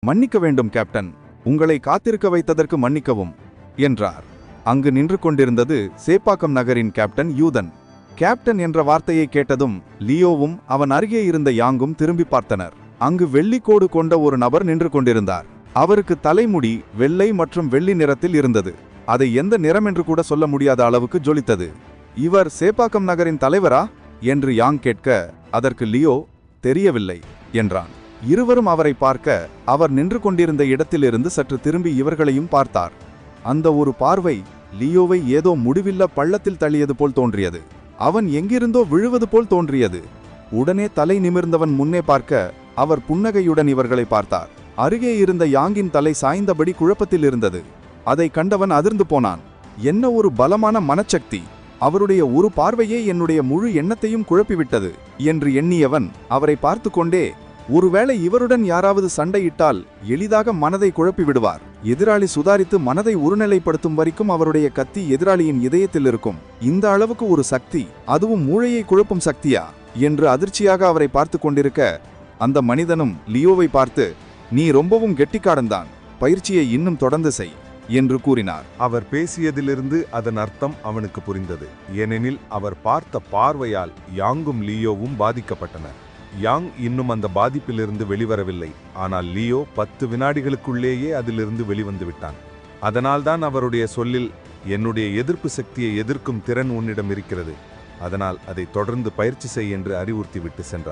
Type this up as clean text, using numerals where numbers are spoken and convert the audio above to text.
மன்னிக்க வேண்டும் கேப்டன், உங்களை காத்திருக்க வைத்ததற்கு மன்னிக்கவும் என்றார். அங்கு நின்று கொண்டிருந்தது சேப்பாக்கம் நகரின் கேப்டன் யூதன். கேப்டன் என்ற வார்த்தையை கேட்டதும் லியோவும் அவன் அருகே இருந்த யாங்கும் திரும்பி பார்த்தனர். அங்கு வெள்ளிக்கோடு கொண்ட ஒரு நபர் நின்று கொண்டிருந்தார். அவருக்கு தலைமுடி வெள்ளை மற்றும் வெள்ளி நிறத்தில் இருந்தது. அதை எந்த நிறம் என்று கூட சொல்ல முடியாத அளவுக்கு ஜொலித்தது. இவர் சேப்பாக்கம் நகரின் தலைவரா என்று யாங் கேட்க, அதற்கு லியோ தெரியவில்லை என்றான். இருவரும் அவரை பார்க்க அவர் நின்று கொண்டிருந்த இடத்திலிருந்து சற்று திரும்பி இவர்களையும் பார்த்தார். அந்த ஒரு பார்வை லியோவை ஏதோ முடிவில்ல பள்ளத்தில் தள்ளியது போல் தோன்றியது. அவன் எங்கிருந்தோ விழுவது போல் தோன்றியது. உடனே தலை நிமிர்ந்தவன் முன்னே பார்க்க அவர் புன்னகையுடன் இவர்களை பார்த்தார். அருகே இருந்த யாங்கின் தலை சாய்ந்தபடி குழப்பத்தில் இருந்தது. அதை கண்டவன் அதிர்ந்து போனான். என்ன ஒரு பலமான மனச்சக்தி! அவருடைய ஒரு பார்வையே என்னுடைய முழு எண்ணத்தையும் குழப்பிவிட்டது என்று எண்ணியவன் அவரை பார்த்து கொண்டே, ஒருவேளை இவருடன் யாராவது சண்டையிட்டால் எளிதாக மனதை குழப்பி விடுவார். எதிராளி சுதாரித்து மனதை ஒருநிலைப்படுத்தும் வரைக்கும் அவருடைய கத்தி எதிராளியின் இதயத்தில் இருக்கும். இந்த அளவுக்கு ஒரு சக்தி, அதுவும் மூளையை குழப்பும் சக்தியா என்று அதிர்ச்சியாக அவரை பார்த்து கொண்டிருக்க, அந்த மனிதனும் லியோவை பார்த்து, நீ ரொம்பவும் கெட்டிக்காரன்தான், பயிற்சியை இன்னும் தொடர்ந்து செய் என்று கூறினார். அவர் பேசியதிலிருந்து அதன் அர்த்தம் அவனுக்கு புரிந்தது. ஏனெனில் அவர் பார்த்த பார்வையால் யாங்கும் லியோவும் பாதிக்கப்பட்டனர். யாங் இன்னும் அந்த பாதிப்பிலிருந்து வெளிவரவில்லை. ஆனால் லியோ 10 வினாடிகளுக்குள்ளேயே அதிலிருந்து வெளிவந்து விட்டான். அதனால்தான் அவருடைய சொல்லில், என்னுடைய எதிர்ப்பு சக்தியை எதிர்க்கும் திறன் உன்னிடம் இருக்கிறது, அதனால் அதை தொடர்ந்து பயிற்சி செய் என்று அறிவுறுத்திவிட்டு சென்றார்.